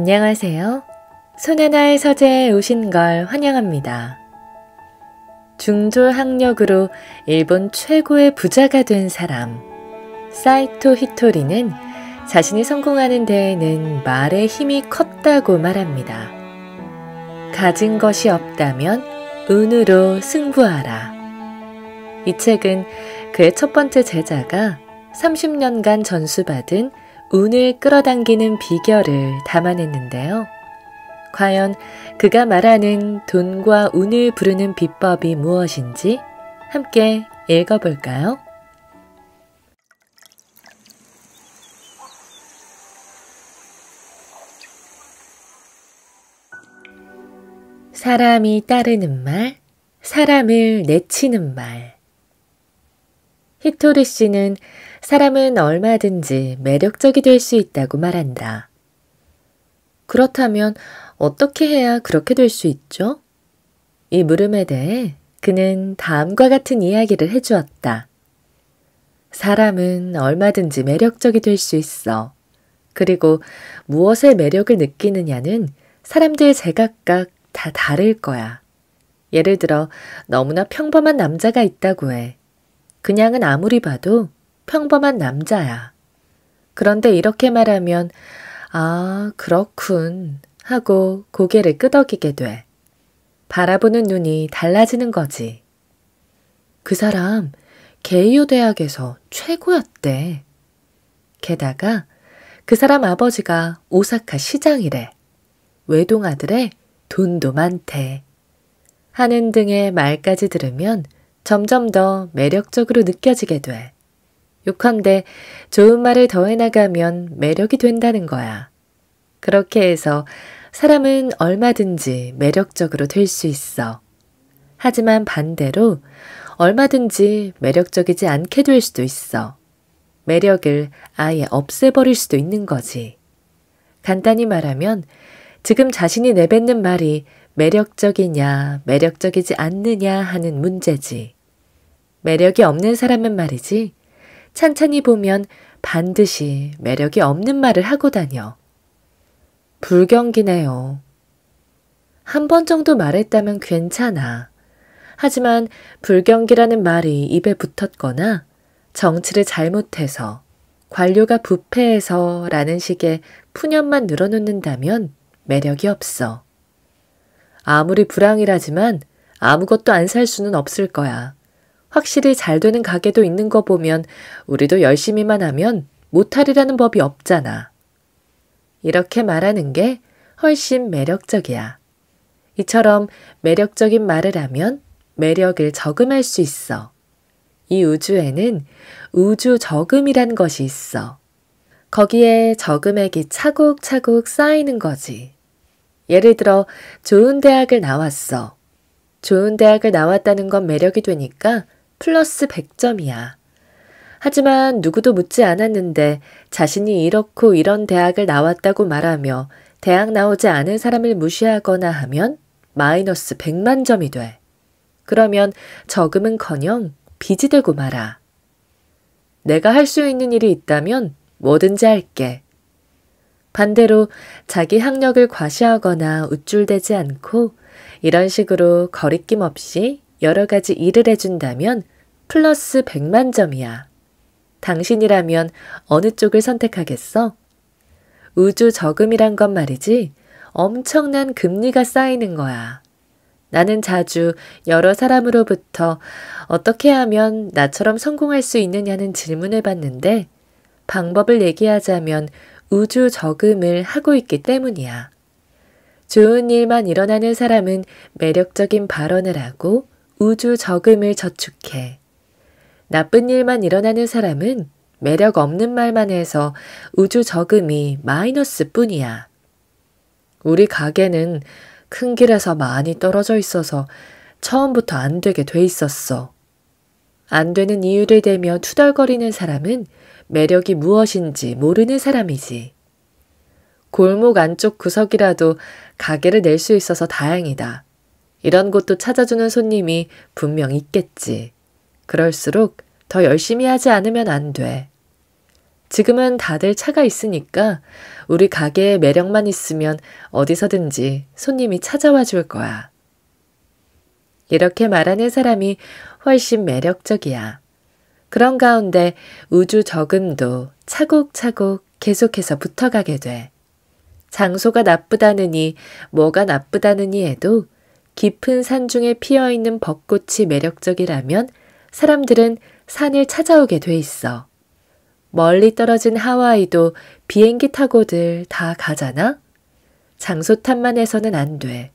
안녕하세요. 손하나의 서재에 오신 걸 환영합니다. 중졸학력으로 일본 최고의 부자가 된 사람 사이토 히토리는 자신이 성공하는 데에는 말의 힘이 컸다고 말합니다. 가진 것이 없다면 운으로 승부하라. 이 책은 그의 첫 번째 제자가 30년간 전수받은 운을 끌어당기는 비결을 담아냈는데요. 과연 그가 말하는 돈과 운을 부르는 비법이 무엇인지 함께 읽어볼까요? 사람이 따르는 말, 사람을 내치는 말. 히토리 씨는 사람은 얼마든지 매력적이 될 수 있다고 말한다. 그렇다면 어떻게 해야 그렇게 될 수 있죠? 이 물음에 대해 그는 다음과 같은 이야기를 해주었다. 사람은 얼마든지 매력적이 될 수 있어. 그리고 무엇의 매력을 느끼느냐는 사람들 제각각 다 다를 거야. 예를 들어 너무나 평범한 남자가 있다고 해. 그냥은 아무리 봐도 평범한 남자야. 그런데 이렇게 말하면 아, 그렇군 하고 고개를 끄덕이게 돼. 바라보는 눈이 달라지는 거지. 그 사람 게이오 대학에서 최고였대. 게다가 그 사람 아버지가 오사카 시장이래. 외동아들에 돈도 많대. 하는 등의 말까지 들으면 점점 더 매력적으로 느껴지게 돼. 요컨대 좋은 말을 더해나가면 매력이 된다는 거야. 그렇게 해서 사람은 얼마든지 매력적으로 될 수 있어. 하지만 반대로 얼마든지 매력적이지 않게 될 수도 있어. 매력을 아예 없애버릴 수도 있는 거지. 간단히 말하면 지금 자신이 내뱉는 말이 매력적이냐, 매력적이지 않느냐 하는 문제지. 매력이 없는 사람은 말이지, 찬찬히 보면 반드시 매력이 없는 말을 하고 다녀. 불경기네요. 한 번 정도 말했다면 괜찮아. 하지만 불경기라는 말이 입에 붙었거나 정치를 잘못해서, 관료가 부패해서 라는 식의 푸념만 늘어놓는다면 매력이 없어. 아무리 불황이라지만 아무것도 안 살 수는 없을 거야. 확실히 잘 되는 가게도 있는 거 보면 우리도 열심히만 하면 못하리라는 법이 없잖아. 이렇게 말하는 게 훨씬 매력적이야. 이처럼 매력적인 말을 하면 매력을 저금할 수 있어. 이 우주에는 우주 저금이란 것이 있어. 거기에 저금액이 차곡차곡 쌓이는 거지. 예를 들어 좋은 대학을 나왔어. 좋은 대학을 나왔다는 건 매력이 되니까 플러스 100점이야. 하지만 누구도 묻지 않았는데 자신이 이렇고 이런 대학을 나왔다고 말하며 대학 나오지 않은 사람을 무시하거나 하면 마이너스 100만 점이 돼. 그러면 저금은커녕 빚이 되고 말아. 내가 할 수 있는 일이 있다면 뭐든지 할게. 반대로 자기 학력을 과시하거나 우쭐대지 않고 이런 식으로 거리낌 없이 여러 가지 일을 해준다면 플러스 100만 점이야. 당신이라면 어느 쪽을 선택하겠어? 우주 저금이란 건 말이지 엄청난 금리가 쌓이는 거야. 나는 자주 여러 사람으로부터 어떻게 하면 나처럼 성공할 수 있느냐는 질문을 받는데 방법을 얘기하자면 우주 저금을 하고 있기 때문이야. 좋은 일만 일어나는 사람은 매력적인 발언을 하고 우주 저금을 저축해. 나쁜 일만 일어나는 사람은 매력 없는 말만 해서 우주 저금이 마이너스 뿐이야. 우리 가게는 큰 길에서 많이 떨어져 있어서 처음부터 안 되게 돼 있었어. 안 되는 이유를 대며 투덜거리는 사람은 매력이 무엇인지 모르는 사람이지. 골목 안쪽 구석이라도 가게를 낼 수 있어서 다행이다. 이런 곳도 찾아주는 손님이 분명 있겠지. 그럴수록 더 열심히 하지 않으면 안 돼. 지금은 다들 차가 있으니까 우리 가게에 매력만 있으면 어디서든지 손님이 찾아와 줄 거야. 이렇게 말하는 사람이 훨씬 매력적이야. 그런 가운데 우주 적음도 차곡차곡 계속해서 붙어가게 돼. 장소가 나쁘다느니 뭐가 나쁘다느니 해도 깊은 산 중에 피어있는 벚꽃이 매력적이라면 사람들은 산을 찾아오게 돼 있어. 멀리 떨어진 하와이도 비행기 타고들 다 가잖아? 장소 탓만 해서는 안 돼.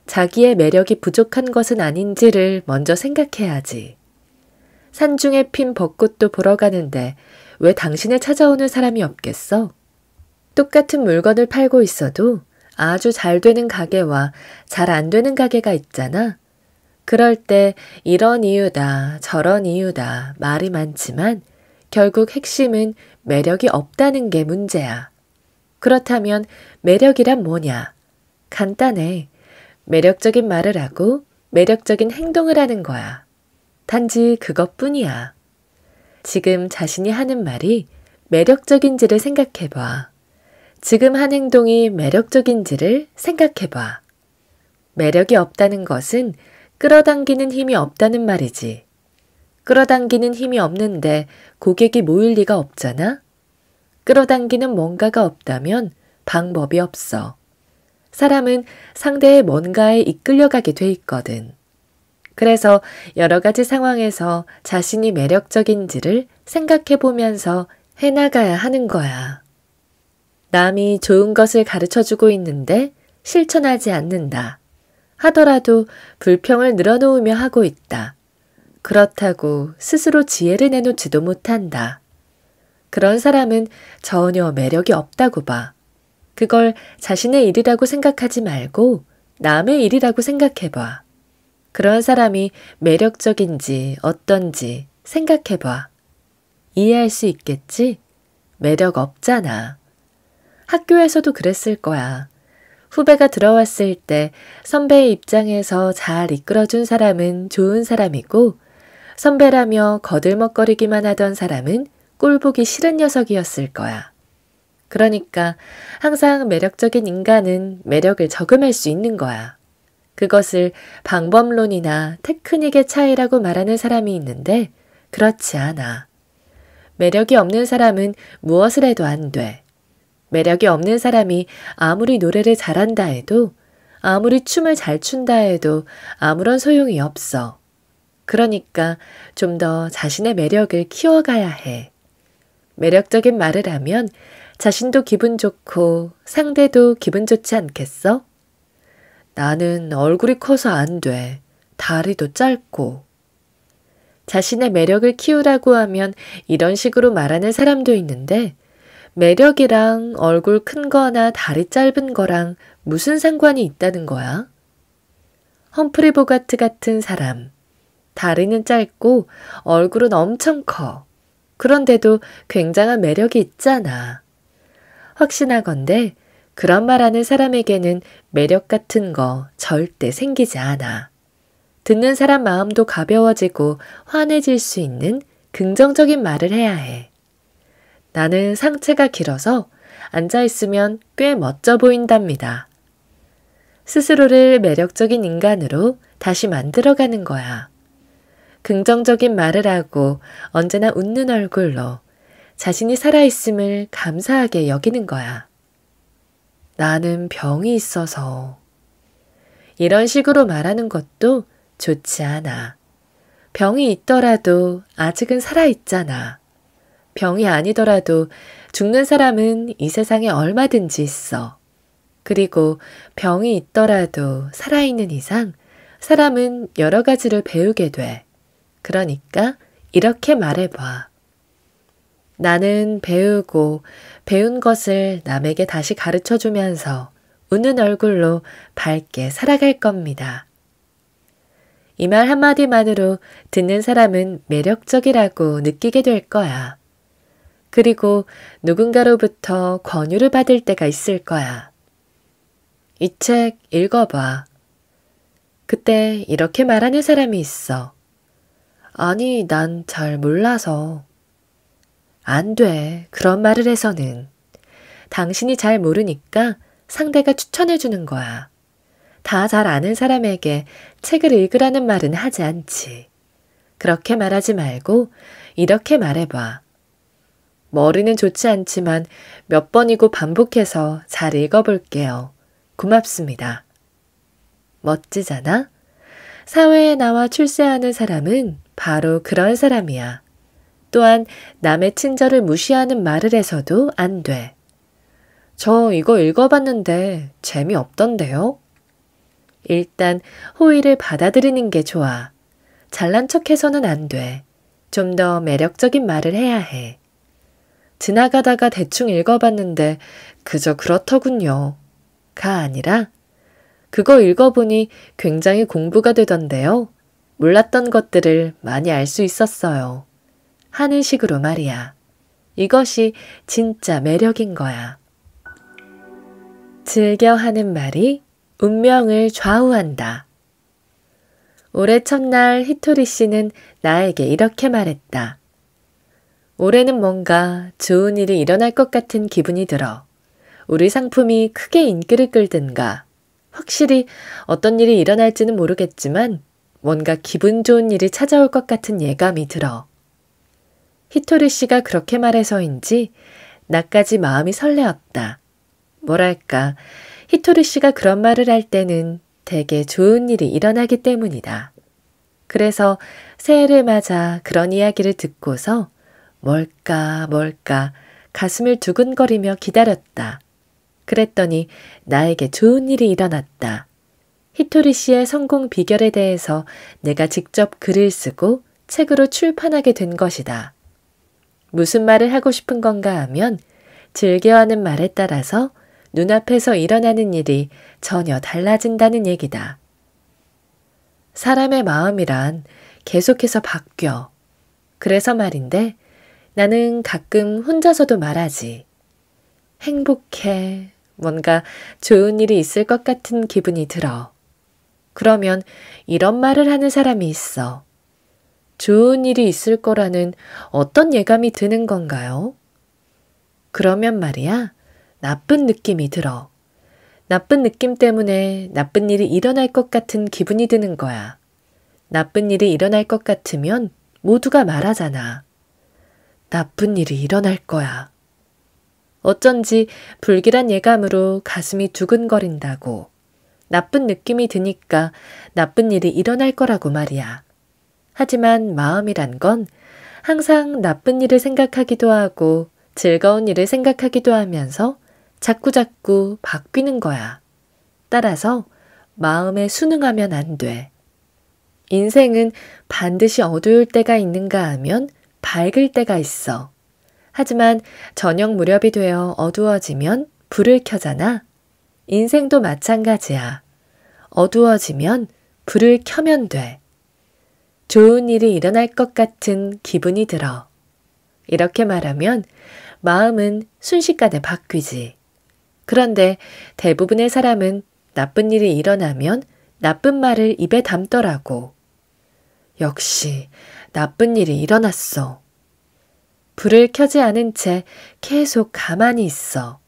자기의 매력이 부족한 것은 아닌지를 먼저 생각해야지. 산중에 핀 벚꽃도 보러 가는데 왜 당신을 찾아오는 사람이 없겠어? 똑같은 물건을 팔고 있어도 아주 잘 되는 가게와 잘 안 되는 가게가 있잖아. 그럴 때 이런 이유다, 저런 이유다 말이 많지만 결국 핵심은 매력이 없다는 게 문제야. 그렇다면 매력이란 뭐냐? 간단해. 매력적인 말을 하고 매력적인 행동을 하는 거야. 단지 그것뿐이야. 지금 자신이 하는 말이 매력적인지를 생각해봐. 지금 한 행동이 매력적인지를 생각해봐. 매력이 없다는 것은 끌어당기는 힘이 없다는 말이지. 끌어당기는 힘이 없는데 고객이 모일 리가 없잖아? 끌어당기는 뭔가가 없다면 방법이 없어. 사람은 상대의 뭔가에 이끌려가게 돼 있거든. 그래서 여러 가지 상황에서 자신이 매력적인지를 생각해 보면서 해나가야 하는 거야. 남이 좋은 것을 가르쳐주고 있는데 실천하지 않는다. 하더라도 불평을 늘어놓으며 하고 있다. 그렇다고 스스로 지혜를 내놓지도 못한다. 그런 사람은 전혀 매력이 없다고 봐. 그걸 자신의 일이라고 생각하지 말고 남의 일이라고 생각해봐. 그런 사람이 매력적인지 어떤지 생각해봐. 이해할 수 있겠지? 매력 없잖아. 학교에서도 그랬을 거야. 후배가 들어왔을 때 선배의 입장에서 잘 이끌어준 사람은 좋은 사람이고 선배라며 거들먹거리기만 하던 사람은 꼴보기 싫은 녀석이었을 거야. 그러니까 항상 매력적인 인간은 매력을 저금할 수 있는 거야. 그것을 방법론이나 테크닉의 차이라고 말하는 사람이 있는데 그렇지 않아. 매력이 없는 사람은 무엇을 해도 안 돼. 매력이 없는 사람이 아무리 노래를 잘한다 해도 아무리 춤을 잘 춘다 해도 아무런 소용이 없어. 그러니까 좀 더 자신의 매력을 키워가야 해. 매력적인 말을 하면 자신도 기분 좋고 상대도 기분 좋지 않겠어? 나는 얼굴이 커서 안 돼. 다리도 짧고. 자신의 매력을 키우라고 하면 이런 식으로 말하는 사람도 있는데 매력이랑 얼굴 큰 거나 다리 짧은 거랑 무슨 상관이 있다는 거야? 험프리 보가트 같은 사람. 다리는 짧고 얼굴은 엄청 커. 그런데도 굉장한 매력이 있잖아. 확신하건대 그런 말하는 사람에게는 매력 같은 거 절대 생기지 않아. 듣는 사람 마음도 가벼워지고 환해질 수 있는 긍정적인 말을 해야 해. 나는 상체가 길어서 앉아있으면 꽤 멋져 보인답니다. 스스로를 매력적인 인간으로 다시 만들어가는 거야. 긍정적인 말을 하고 언제나 웃는 얼굴로 자신이 살아있음을 감사하게 여기는 거야. 나는 병이 있어서. 이런 식으로 말하는 것도 좋지 않아. 병이 있더라도 아직은 살아있잖아. 병이 아니더라도 죽는 사람은 이 세상에 얼마든지 있어. 그리고 병이 있더라도 살아있는 이상 사람은 여러 가지를 배우게 돼. 그러니까 이렇게 말해봐. 나는 배우고 배운 것을 남에게 다시 가르쳐주면서 웃는 얼굴로 밝게 살아갈 겁니다. 이 말 한마디만으로 듣는 사람은 매력적이라고 느끼게 될 거야. 그리고 누군가로부터 권유를 받을 때가 있을 거야. 이 책 읽어봐. 그때 이렇게 말하는 사람이 있어. 아니, 난 잘 몰라서. 안 돼. 그런 말을 해서는. 당신이 잘 모르니까 상대가 추천해 주는 거야. 다 잘 아는 사람에게 책을 읽으라는 말은 하지 않지. 그렇게 말하지 말고 이렇게 말해봐. 머리는 좋지 않지만 몇 번이고 반복해서 잘 읽어볼게요. 고맙습니다. 멋지잖아? 사회에 나와 출세하는 사람은 바로 그런 사람이야. 또한 남의 친절을 무시하는 말을 해서도 안 돼. 저 이거 읽어봤는데 재미없던데요? 일단 호의를 받아들이는 게 좋아. 잘난 척해서는 안 돼. 좀 더 매력적인 말을 해야 해. 지나가다가 대충 읽어봤는데 그저 그렇더군요. 가 아니라 그거 읽어보니 굉장히 공부가 되던데요. 몰랐던 것들을 많이 알 수 있었어요. 하는 식으로 말이야. 이것이 진짜 매력인 거야. 즐겨 하는 말이 운명을 좌우한다. 올해 첫날 히토리 씨는 나에게 이렇게 말했다. 올해는 뭔가 좋은 일이 일어날 것 같은 기분이 들어. 우리 상품이 크게 인기를 끌든가. 확실히 어떤 일이 일어날지는 모르겠지만 뭔가 기분 좋은 일이 찾아올 것 같은 예감이 들어. 히토리 씨가 그렇게 말해서인지 나까지 마음이 설레었다. 뭐랄까, 히토리 씨가 그런 말을 할 때는 되게 좋은 일이 일어나기 때문이다. 그래서 새해를 맞아 그런 이야기를 듣고서 뭘까 가슴을 두근거리며 기다렸다. 그랬더니 나에게 좋은 일이 일어났다. 히토리 씨의 성공 비결에 대해서 내가 직접 글을 쓰고 책으로 출판하게 된 것이다. 무슨 말을 하고 싶은 건가 하면 즐겨하는 말에 따라서 눈앞에서 일어나는 일이 전혀 달라진다는 얘기다. 사람의 마음이란 계속해서 바뀌어. 그래서 말인데 나는 가끔 혼자서도 말하지. 행복해. 뭔가 좋은 일이 있을 것 같은 기분이 들어. 그러면 이런 말을 하는 사람이 있어. 좋은 일이 있을 거라는 어떤 예감이 드는 건가요? 그러면 말이야, 나쁜 느낌이 들어. 나쁜 느낌 때문에 나쁜 일이 일어날 것 같은 기분이 드는 거야. 나쁜 일이 일어날 것 같으면 모두가 말하잖아. 나쁜 일이 일어날 거야. 어쩐지 불길한 예감으로 가슴이 두근거린다고. 나쁜 느낌이 드니까 나쁜 일이 일어날 거라고 말이야. 하지만 마음이란 건 항상 나쁜 일을 생각하기도 하고 즐거운 일을 생각하기도 하면서 자꾸자꾸 바뀌는 거야. 따라서 마음에 순응하면 안 돼. 인생은 반드시 어두울 때가 있는가 하면 밝을 때가 있어. 하지만 저녁 무렵이 되어 어두워지면 불을 켜잖아. 인생도 마찬가지야. 어두워지면 불을 켜면 돼. 좋은 일이 일어날 것 같은 기분이 들어. 이렇게 말하면 마음은 순식간에 바뀌지. 그런데 대부분의 사람은 나쁜 일이 일어나면 나쁜 말을 입에 담더라고. 역시 나쁜 일이 일어났어. 불을 켜지 않은 채 계속 가만히 있어.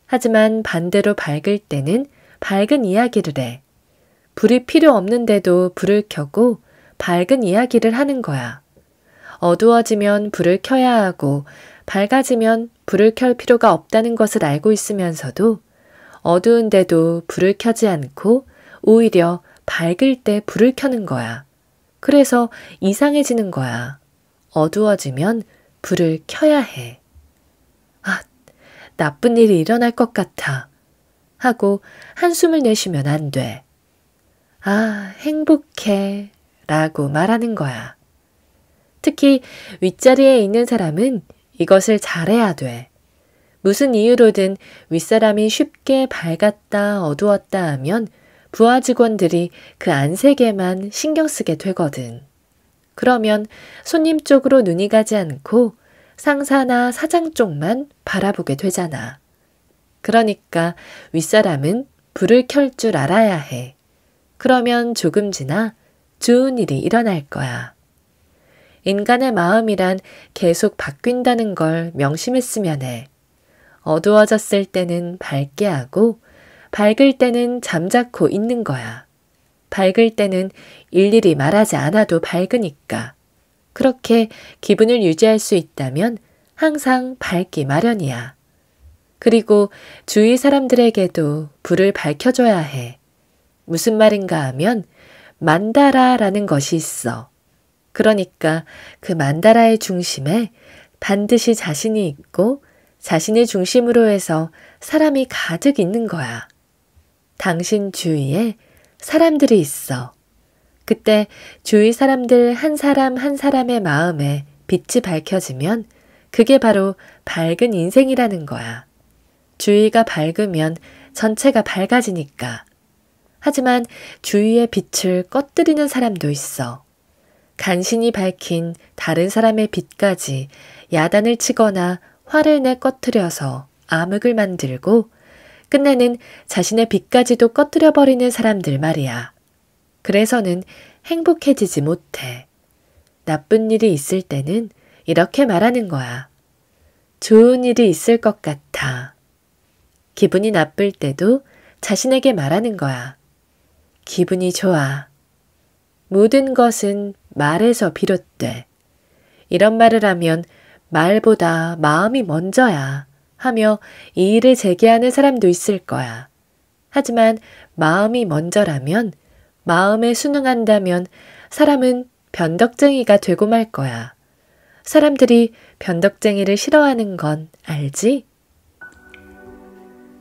하지만 반대로 밝을 때는 밝은 이야기를 해. 불이 필요 없는데도 불을 켜고 밝은 이야기를 하는 거야. 어두워지면 불을 켜야 하고 밝아지면 불을 켤 필요가 없다는 것을 알고 있으면서도 어두운데도 불을 켜지 않고 오히려 밝을 때 불을 켜는 거야. 그래서 이상해지는 거야. 어두워지면 불을 켜야 해. 아, 나쁜 일이 일어날 것 같아. 하고 한숨을 내쉬면 안 돼. 아, 행복해. 라고 말하는 거야. 특히 윗자리에 있는 사람은 이것을 잘해야 돼. 무슨 이유로든 윗사람이 쉽게 밝았다 어두웠다 하면 부하 직원들이 그 안색에만 신경 쓰게 되거든. 그러면 손님 쪽으로 눈이 가지 않고 상사나 사장 쪽만 바라보게 되잖아. 그러니까 윗사람은 불을 켤 줄 알아야 해. 그러면 조금 지나 좋은 일이 일어날 거야. 인간의 마음이란 계속 바뀐다는 걸 명심했으면 해. 어두워졌을 때는 밝게 하고 밝을 때는 잠자코 있는 거야. 밝을 때는 일일이 말하지 않아도 밝으니까. 그렇게 기분을 유지할 수 있다면 항상 밝기 마련이야. 그리고 주위 사람들에게도 불을 밝혀줘야 해. 무슨 말인가 하면 만다라라는 것이 있어. 그러니까 그 만다라의 중심에 반드시 자신이 있고 자신의 중심으로 해서 사람이 가득 있는 거야. 당신 주위에 사람들이 있어. 그때 주위 사람들 한 사람 한 사람의 마음에 빛이 밝혀지면 그게 바로 밝은 인생이라는 거야. 주위가 밝으면 전체가 밝아지니까. 하지만 주위의 빛을 꺼뜨리는 사람도 있어. 간신히 밝힌 다른 사람의 빛까지 야단을 치거나 화를 내 꺼뜨려서 암흑을 만들고 끝내는 자신의 빛까지도 꺼뜨려버리는 사람들 말이야. 그래서는 행복해지지 못해. 나쁜 일이 있을 때는 이렇게 말하는 거야. 좋은 일이 있을 것 같아. 기분이 나쁠 때도 자신에게 말하는 거야. 기분이 좋아. 모든 것은 말에서 비롯돼. 이런 말을 하면 말보다 마음이 먼저야 하며 이의를 제기하는 사람도 있을 거야. 하지만 마음이 먼저라면, 마음에 순응한다면 사람은 변덕쟁이가 되고 말 거야. 사람들이 변덕쟁이를 싫어하는 건 알지?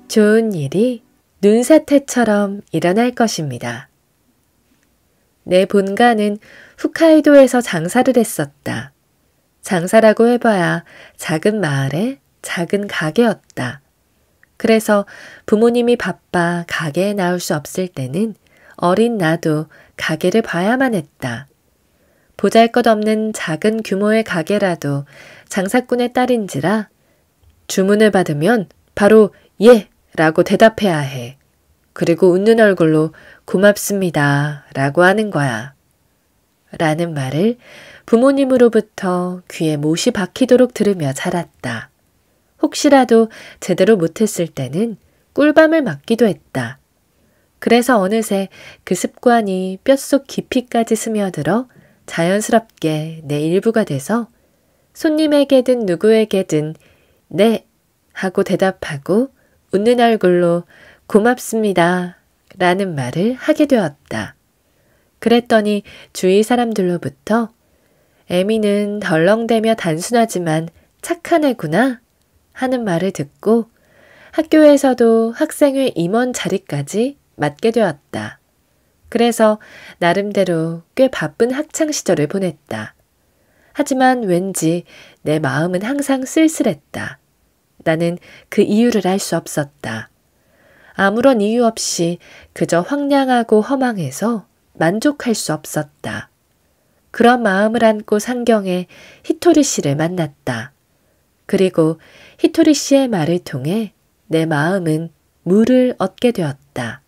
좋은 일이 눈사태처럼 일어날 것입니다. 내 본가는 홋카이도에서 장사를 했었다. 장사라고 해봐야 작은 마을에 작은 가게였다. 그래서 부모님이 바빠 가게에 나올 수 없을 때는 어린 나도 가게를 봐야만 했다. 보잘것없는 작은 규모의 가게라도 장사꾼의 딸인지라 주문을 받으면 바로 예! 라고 대답해야 해. 그리고 웃는 얼굴로 고맙습니다 라고 하는 거야. 라는 말을 부모님으로부터 귀에 못이 박히도록 들으며 자랐다. 혹시라도 제대로 못했을 때는 꿀밤을 맞기도 했다. 그래서 어느새 그 습관이 뼛속 깊이까지 스며들어 자연스럽게 내 일부가 돼서 손님에게든 누구에게든 네 하고 대답하고 웃는 얼굴로 고맙습니다 라는 말을 하게 되었다. 그랬더니 주위 사람들로부터 애미는 덜렁대며 단순하지만 착한 애구나 하는 말을 듣고 학교에서도 학생회 임원 자리까지 맡게 되었다. 그래서 나름대로 꽤 바쁜 학창 시절을 보냈다. 하지만 왠지 내 마음은 항상 쓸쓸했다. 나는 그 이유를 알 수 없었다. 아무런 이유 없이 그저 황량하고 허망해서 만족할 수 없었다. 그런 마음을 안고 상경에 히토리 씨를 만났다. 그리고 히토리 씨의 말을 통해 내 마음은 물을 얻게 되었다.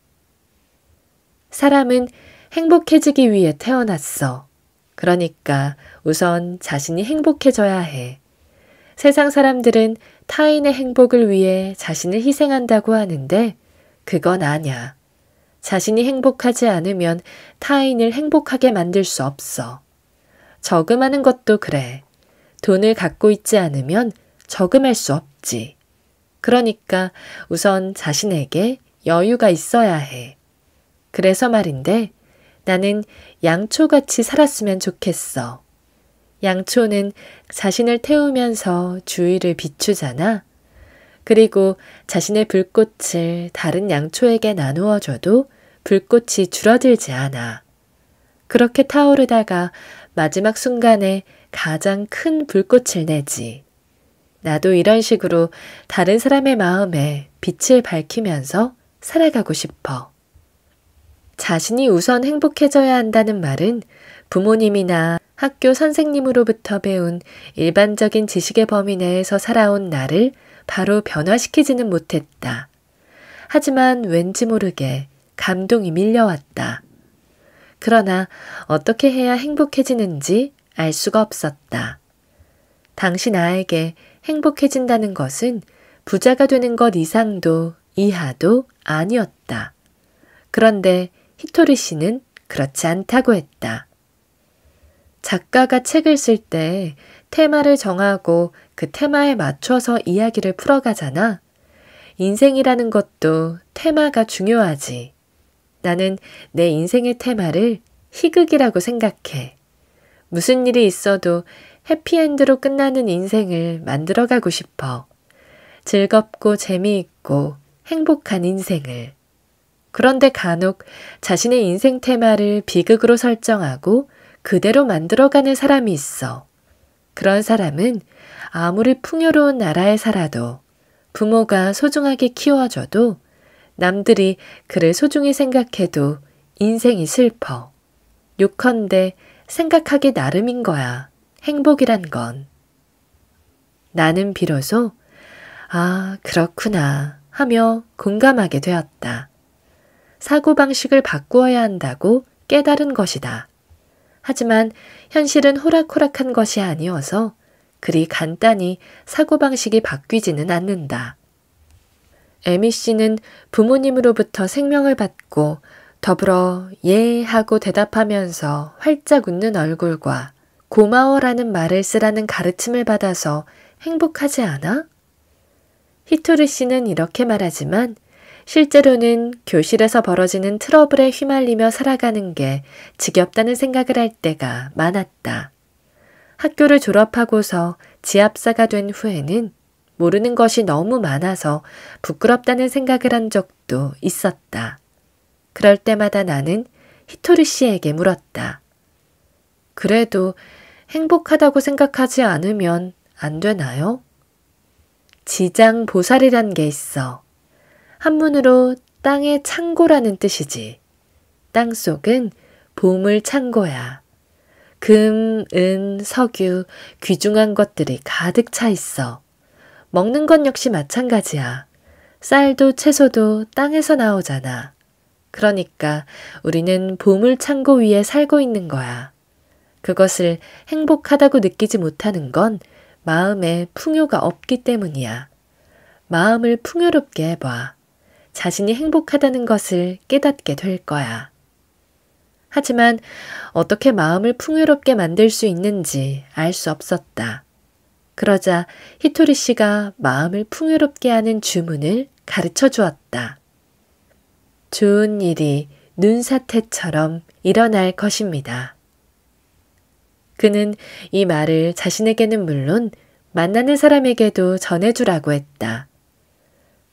사람은 행복해지기 위해 태어났어. 그러니까 우선 자신이 행복해져야 해. 세상 사람들은 타인의 행복을 위해 자신을 희생한다고 하는데 그건 아냐. 자신이 행복하지 않으면 타인을 행복하게 만들 수 없어. 저금하는 것도 그래. 돈을 갖고 있지 않으면 저금할 수 없지. 그러니까 우선 자신에게 여유가 있어야 해. 그래서 말인데 나는 양초같이 살았으면 좋겠어. 양초는 자신을 태우면서 주위를 비추잖아. 그리고 자신의 불꽃을 다른 양초에게 나누어 줘도 불꽃이 줄어들지 않아. 그렇게 타오르다가 마지막 순간에 가장 큰 불꽃을 내지. 나도 이런 식으로 다른 사람의 마음에 빛을 밝히면서 살아가고 싶어. 자신이 우선 행복해져야 한다는 말은 부모님이나 학교 선생님으로부터 배운 일반적인 지식의 범위 내에서 살아온 나를 바로 변화시키지는 못했다. 하지만 왠지 모르게 감동이 밀려왔다. 그러나 어떻게 해야 행복해지는지 알 수가 없었다. 당시 나에게 행복해진다는 것은 부자가 되는 것 이상도 이하도 아니었다. 그런데 히토리 씨는 그렇지 않다고 했다. 작가가 책을 쓸 때 테마를 정하고 그 테마에 맞춰서 이야기를 풀어가잖아. 인생이라는 것도 테마가 중요하지. 나는 내 인생의 테마를 희극이라고 생각해. 무슨 일이 있어도 해피엔드로 끝나는 인생을 만들어가고 싶어. 즐겁고 재미있고 행복한 인생을. 그런데 간혹 자신의 인생 테마를 비극으로 설정하고 그대로 만들어가는 사람이 있어. 그런 사람은 아무리 풍요로운 나라에 살아도 부모가 소중하게 키워줘도 남들이 그를 소중히 생각해도 인생이 슬퍼. 요컨대 생각하기 나름인 거야. 행복이란 건. 나는 비로소 아, 그렇구나 하며 공감하게 되었다. 사고방식을 바꾸어야 한다고 깨달은 것이다. 하지만 현실은 호락호락한 것이 아니어서 그리 간단히 사고방식이 바뀌지는 않는다. 에미 씨는 부모님으로부터 생명을 받고 더불어 예 하고 대답하면서 활짝 웃는 얼굴과 고마워라는 말을 쓰라는 가르침을 받아서 행복하지 않아? 히토리 씨는 이렇게 말하지만 실제로는 교실에서 벌어지는 트러블에 휘말리며 살아가는 게 지겹다는 생각을 할 때가 많았다. 학교를 졸업하고서 지합사가 된 후에는 모르는 것이 너무 많아서 부끄럽다는 생각을 한 적도 있었다. 그럴 때마다 나는 히토리 씨에게 물었다. 그래도 행복하다고 생각하지 않으면 안 되나요? 지장보살이란 게 있어. 한문으로 땅의 창고라는 뜻이지. 땅속은 보물 창고야. 금, 은, 석유, 귀중한 것들이 가득 차 있어. 먹는 것 역시 마찬가지야. 쌀도 채소도 땅에서 나오잖아. 그러니까 우리는 보물 창고 위에 살고 있는 거야. 그것을 행복하다고 느끼지 못하는 건 마음에 풍요가 없기 때문이야. 마음을 풍요롭게 해봐. 자신이 행복하다는 것을 깨닫게 될 거야. 하지만 어떻게 마음을 풍요롭게 만들 수 있는지 알 수 없었다. 그러자 히토리 씨가 마음을 풍요롭게 하는 주문을 가르쳐 주었다. 좋은 일이 눈사태처럼 일어날 것입니다. 그는 이 말을 자신에게는 물론 만나는 사람에게도 전해주라고 했다.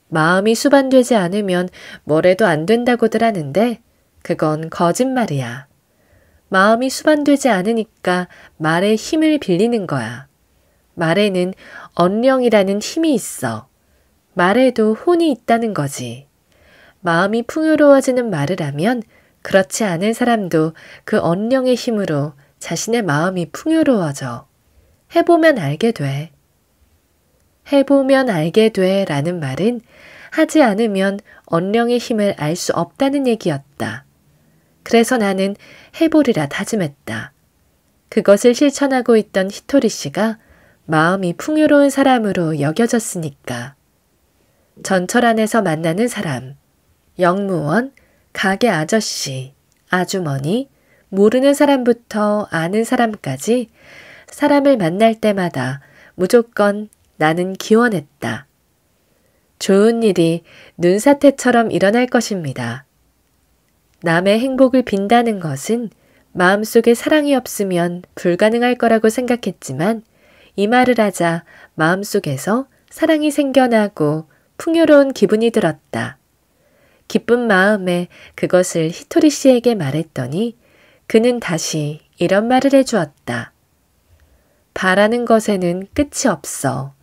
마음이 수반되지 않으면 뭐래도 안 된다고들 하는데 그건 거짓말이야. 마음이 수반되지 않으니까 말의 힘을 빌리는 거야. 말에는 언령이라는 힘이 있어. 말에도 혼이 있다는 거지. 마음이 풍요로워지는 말을 하면 그렇지 않은 사람도 그 언령의 힘으로 자신의 마음이 풍요로워져. 해보면 알게 돼. 해보면 알게 돼 라는 말은 하지 않으면 언령의 힘을 알 수 없다는 얘기였다. 그래서 나는 해보리라 다짐했다. 그것을 실천하고 있던 히토리 씨가 마음이 풍요로운 사람으로 여겨졌으니까. 전철 안에서 만나는 사람, 영무원, 가게 아저씨, 아주머니, 모르는 사람부터 아는 사람까지 사람을 만날 때마다 무조건 나는 기원했다. 좋은 일이 눈사태처럼 일어날 것입니다. 남의 행복을 빈다는 것은 마음속에 사랑이 없으면 불가능할 거라고 생각했지만 이 말을 하자 마음속에서 사랑이 생겨나고 풍요로운 기분이 들었다. 기쁜 마음에 그것을 히토리 씨에게 말했더니 그는 다시 이런 말을 해주었다. 바라는 것에는 끝이 없어.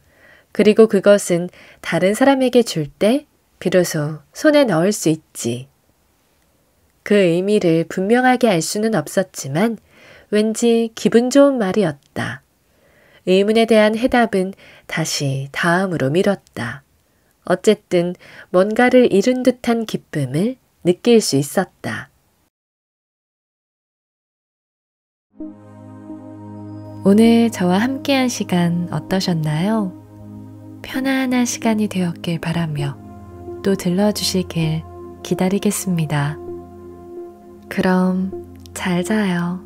그리고 그것은 다른 사람에게 줄 때 비로소 손에 넣을 수 있지. 그 의미를 분명하게 알 수는 없었지만 왠지 기분 좋은 말이었다. 의문에 대한 해답은 다시 다음으로 미뤘다. 어쨌든 뭔가를 이룬 듯한 기쁨을 느낄 수 있었다. 오늘 저와 함께한 시간 어떠셨나요? 편안한 시간이 되었길 바라며 또 들러주시길 기다리겠습니다. 그럼 잘 자요.